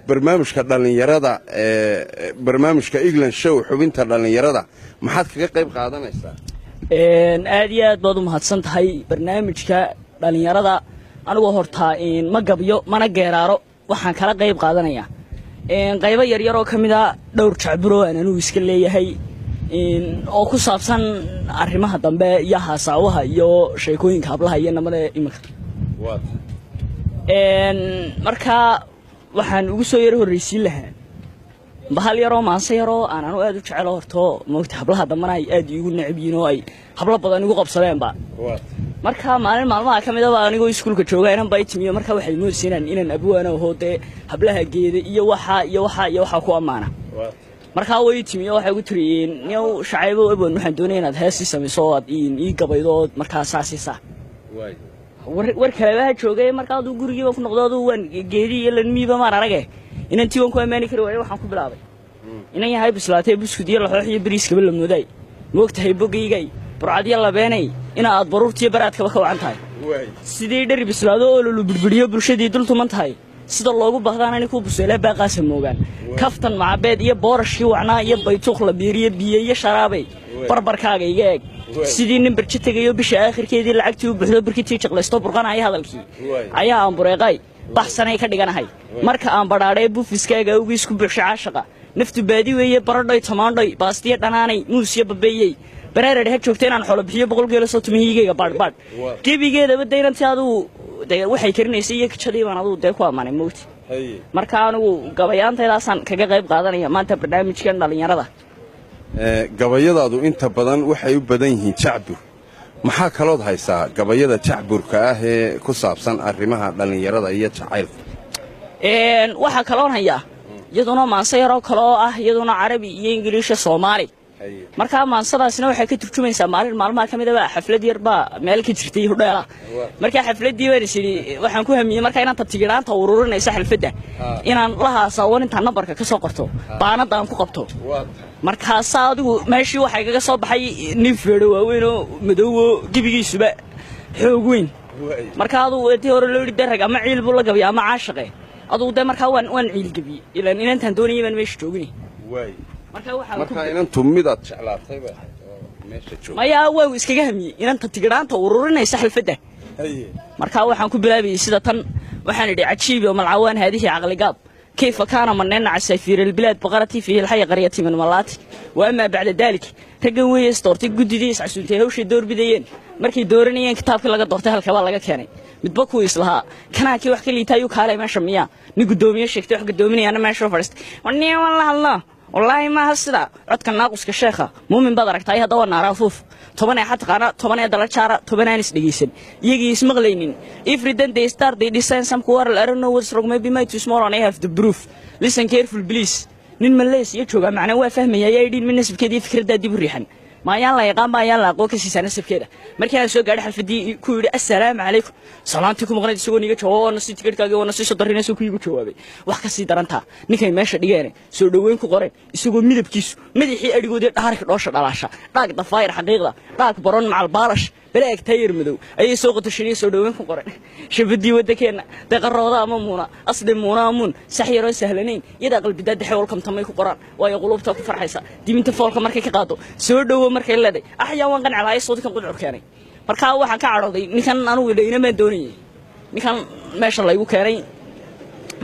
barnaamijka dhalinyarada barnaamijka England show xubinta dhalinyarada maxaad kaga qayb qaadanaysaa aad iyo aad baad u mahadsan tahay barnaamijka dhalinyarada anigu horta ma gabyo mana geeraaro waxaan kala qayb qaadanayaa qaybo yar yar oo kamid ah dhowr jacburo aan anigu iska leeyahay oo ku saabsan arrimaha dambe iyo haasaawaha iyo sheekooyinka hablaha iyo namada imika marka waxaan ugu soo yar horeysiin lahaa bahal yaroo maanse yaroo aan anu aad u jecel horto moogta hablaha dambana ay aad iigu necab yihiin oo ay hablo badan igu qabsadeenba marka maalin maalmaha ka mid ah anigoo iskuulka jooga inaan baytimiyo marka waxay moodsiinaan inaan abwaana hoode hablaha geeda iyo waxa ku amaana marka way timiyo waxay ugu tiriyeen niyow shacaybo abwan waxaan doonayaa inaad heesi samayso aad ii gabaydo marka saasisa war kale waxa joogay marka uu guriga ku noqdo waan geedi iyo lanmiiba ma aragay inaan tiiwan ku amaani karo waxaan ku bilaabay inaan yahay bislaatay buskud iyo laxoox iyo bariis kaba la mooday moogtahay bogaygay burcadiya la beenay in aad baruurtiyo baraadkaba ka wacan tahay sidii dhari bislaado oo lu burburiyo bulshadii dul tuman tahay sida loogu baahdaan in ku buseelay baaqaas moogan kaftan macabeed iyo boorashkii wacnaa iyo baytuuq la biiriyo biyo iyo sharaabay barbarkaaga iga eeg sidii nin barji tagayo bisha aakhirkeedii lacagtii u buuxdo barkitii jaqlaysto burqanaya hadalkii ayaa aan bureeqay baxsanay ka dhiganahay marka aan badhaadhay buufiskaaga ugiis ku buuxshay caashaqa naftu baadi weeye baradhay tamaandhay baastiyo dhanaanay muusiyo babeeyay bareered ha joogtay inaan xolo bixiyo 100 geelo soo tumihigayga baadh gebigeedaba daynantii adu waxay karinaysay iyo kachadii baan adu ku amaanay moogti marka anigu gabayaantaydaasaan kaga qayb qaadanaya maanta barnaamijkan dhalinyarada gabayadaadu inta badan waxay u badan yihiin jacbur maxaa kalood haysaa gabayada jacburka ah ee ku saabsan arrimaha dhalinyarada iyo jacaylka waxa kaloon hayaa iyaduna maanse yaroo kale oo ah iyaduna carabi iyo ingiriis Soomaali marka maansadaasina waxay ka turjumaysaa maalmaha kamid ah xaflad yar baa meel ka jirtay hudheela marka xafladii baan isiri waxaan ku hamiyay marka inaan tigiraanta ururinaysa xalfada inaan la haasawo inta nambarka ka soo qorto baanada aan ku qabto marka saadigu meeshii waxay kaga soo baxay nin feedo waaweyn oo madow gibigiisuba xoog weyn marka adu tii hore loo dhigay rag ama ciil buu la gabay ama caashaqe adu marka waan ciil gabi ilaa inaan doonayay baan meesha joogni marka inaan tumidaad jeclaatay baa meesha joog maya waa iskaga hamiyay inaan tigiraanta ururinaysa xalfada marka waxaan ku bilaabay sida tan waxaan idhi cajiib oo malcawaan haadihi aqli gaab كيف كان مننا عسافير البلاد بقرتي في الحي قريتي من ملاتي واما بعد ذلك رجوي استورتي قديديس عسونتي هوش دور بديين markii dooranayeen kitaabkii laga doortay halka waa laga keenay midba ku islaha kana kii wax kale taayuu kaalay meesha miya ni gudoomiye sheegtay wax gudoominayana meesha fadhiistay waniyo wallahi والله ما هسدا عدك ناقص كشيخة مؤمن بدرك تاي هذا ونعرفوف طبعا حتى قناة طبعا دلالة شارع طبعا ناس دقيسن يجي اسم غلينين if then they start they design some quarrel I don't know what's wrong maybe my too small and I have the proof listen careful please نين مليس يشوف معنا وافهم يا يدين من نسب كذي فكرة دادي بريحن ما يلا يقام ما يلا قوك سيسان نسب كذا مركي سو قاعد حلفدي كوري السلام عليكم سلامتكم غني سووني جو نسي تكركاga wana sii sodarina soo kuigu jawaabay wax ka sii daranta ninkay meesha dhigeen soo dhaweyn ku qoreen isagoo midabkiisu madaxii adhigoodii dhaarka dhoosha dhalaasha dhaag dafaayir xaqiiqda dhaag baron macal baalash balaag tayir madow ayay soo qotashay soo dhaweyn ku qoreen shabadii wadakeena deeqarooda ama muuna asli muuna amun saxyaro sahlanayn yada qalbidaad xawlkam tamay ku qoraan way qulubta ku farxaysa diminta foolka markay ka qaado soo dhawo markay leeday axyaa waan qancay soodkan qudcur keenay marka waxaan ka cadhooday ninkan anigu idhayna ma doonayay ninkan meesha la igu keenay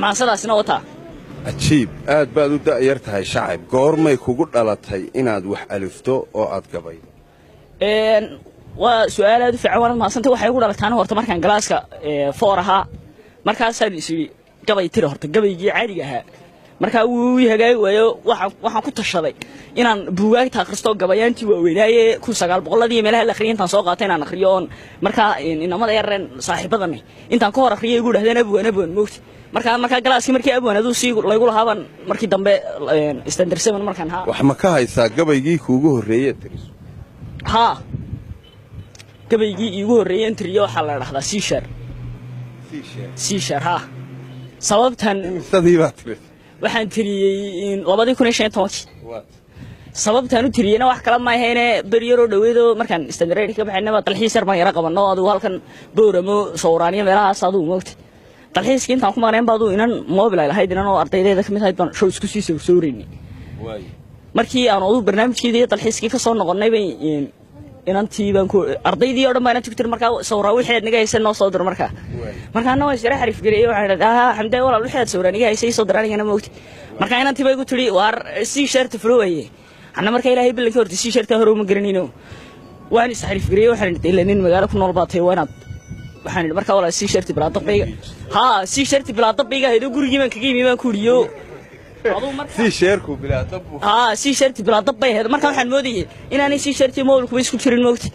maasadaasina wata ajiib aad baad u daayar tahay shacab goormay kugu dhalatay inaad wax alifto oo aad gabay waa su'aal aad u fiican maasanta waxay ugu dhalataan horta markaan galaaska fooraha markaas aan isii gabay tiro horta gabaygii caadiga ahaa marka uu yahay waayo waxaan ku tashaday inaan buugaagta akhristo gabayaantii waaweynaaye 1900 meelaha la akhriyo intaan soo qaatay inaan akhriyo on marka inamada yareen saaxiibadana intaan ka hor akhriyo igu dhahdeen abwaan moogti marka galaaskii markii abwaan adu sii lagu lahaban markii dambe standard 7 markaan ha wax ma ka haysaa gabaygii kuugu horeeyay tiriso ha gabaygii iigu horeeyay tiriyo waxa la dhaxdaa siishar ha sababtan sadiiba tiriso waxaan tiriyay 2015 sababtaan u tiriyayna wax kala ma ahayn bariyaro dhaweedo markaan standard ka baxaynaba dalxiis yar baan yara qabanno adu halkan booramo sawraaniyo meelahaas adu moogtay dalxiiskii intaan ku maqneen baadu inan mobile ay lahayd inan oo ardaydeeda kamid ahayd baan show isku sii sawirayni markii aan ugu barnaamijkeedii dalxiiskii ka soo noqonay bay inantii baan ku ardaydii oo dhan baan inta ku tir markaa sawraa wixii naga haysan noo soo dir markaa markaana waa sharax xariif gareeyay waxaan dhahaa xamday walaal wixii sawraa naga haysay soo diraanayna ma ogti markaa inantii bay ku tiri waar si shirt floway ana markaa ilaahay billahi horti si shirt hore uma garanayno waan is xariif gareeyay waxaan dhahay nin magaalo ku nool baatay waanaad waxaan markaa walaal si shirt bila dabbayga si shirt bila dabbayga heedo gurigii baan kaga yimid baan ku riyo si sheerku bila dab si shirt bila dabbay heedo markaa waxaan moodayay inaanay si shirt mobile ku isku jirin moogti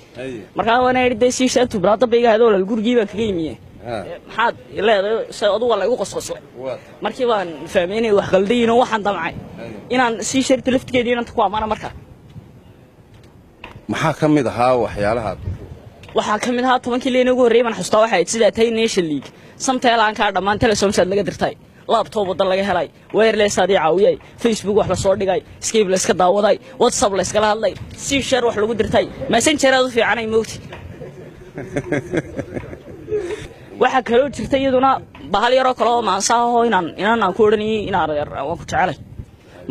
markaa waan idhay si shirt bila dabbayga heedo walaal gurigii baan kaga yimid maxaad leedahay sabadu walaal igu qosqosay markii baan fahmeynay wax qaldiino waxaan damcay inaan si shirt laftigeedii inaan ku amaana markaa maxaa kamid ahaa waxyaalaha waxaa kamid ahaa 10 leen ugu horeeyay man xustaa waxa ay sida tay Nation League samteel aan ka dhamaan telesom-sad laga dirtay laptop wada laga helay wireless adii caawiyay Facebook wax la soo dhigay Skype la iska daawaday WhatsApp la iska hadlay si share wax lagu dirtay Messenger aad u fiican ay moogti waxa kale oo jirtay iyaduna bahal yar oo kale oo maansaho inaan ku oranayay inaan waan ku jecelay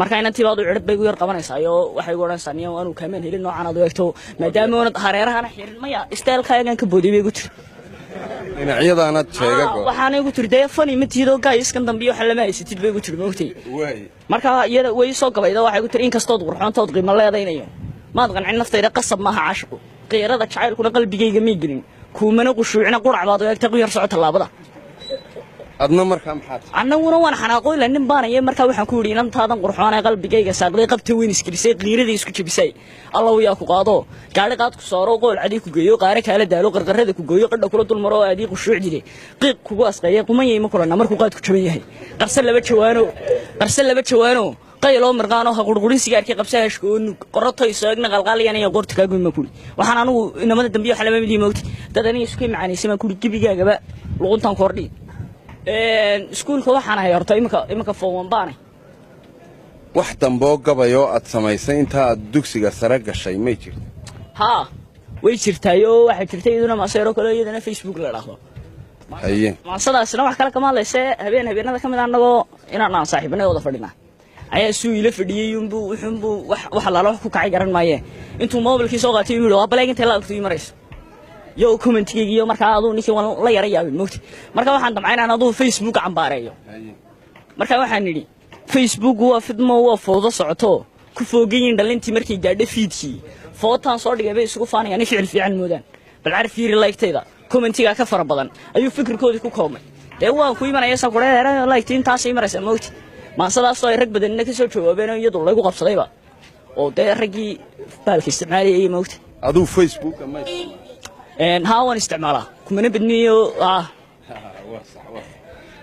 marka inantii baad u cirib bay ugu yar qabanaysaa iyo waxay ugu oranaysaa niyo aanu kaameen helin noocan aad u eegto maadaama uu hareeraha xirin maya style-kaagan ka boodiyay ugu jir dhinacyadaana sheega waxaan ugu tirday fani matiido gayskan dambiyo waxa lama haysatid bay ugu jir moogtay marka iyada way soo gabayda waxay ugu tir in kastood qurxoontood qiimo leedaynayo maad qancin naftayda qasab maaha caashqo qeyrada jacaylkuna qalbigayga ma gelin kuumana qushuucina qurac baad u eegtay qiyar socota laabada adna markaa maxaad annaguna waan xanaaqoy la nin baanayay markaa waxaan ku yiri inantaadan qurxoon ee qalbigayga saaqday qabta weyn iskirisay qiiradii isku jabisay allah yaa ku qaado gaari qaad ku saaro qool cadi ku geeyo qaare kala daalo qarqarada ku gooyo qadha kula dul maro aadii qushuuc jiray qiiq kugu asqayay qumayay ma kulana markuu qaad ku jaban yahay qarsal laba jawaano qaylo marqaano ha qurqurin sigaarkii qabsaashka oo qorotay soogna qalqaaliyan iyo qorta ka gudma kuli waxaan anigu inamada dambiyo waxa lama midii moogti dad aniga isku macaanaysan ma kuli gibigaagaba luquntan kordhi iskuulka waxaan ahay horta imika fowan baanay wax dambo gabayo aad samaysay inta aad dugsiga sare gashay may jirto way jirtaayo waxa jirtay iduna maasayro kale iyadana Facebook la dhaahdo haye maasadaasna wax kale kama hadlaysa habeenada kamid anagoo inaan saaxiibnay wada fadhina ayaa suu ila fadhiyay wuxuu wax la wax ku kacay garan maaye intuu mobilkii soo qaatay inuu waa baleeg inta la agtay marayso yo commentigiiyo markaa adu ninkii waan la yarayaabay moogti marka waxaan damcaynaa adu Facebook cambaareeyo marka waxaan nidhi Facebook waa fidmo waa foodo socoto ku fogeeyeen dhalintii markii gaadhay feedkii footaan soo dhigay bay isugu faanayaan ficil fiican moodaan bal arif yiri like-tayda commentiga ka fara badan ayuu fikirkoodii ku koobmay waan ku imanaya sakureero like-tiin taas ay maraysa moogti maasadaas oo ay rag badan ka soo jawaabeen iyadoo lagu qabsadayba oo ragii baalka isticmaalay moogti adu Facebook ma waan isticmaalaa kumana badniyo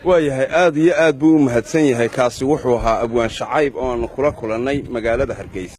waayahay aad iyo aad buu u mahadsan yahay kaasi wuxuu ahaa abwaan shacayb oo aan kula kulannay magaalada Hargeysa.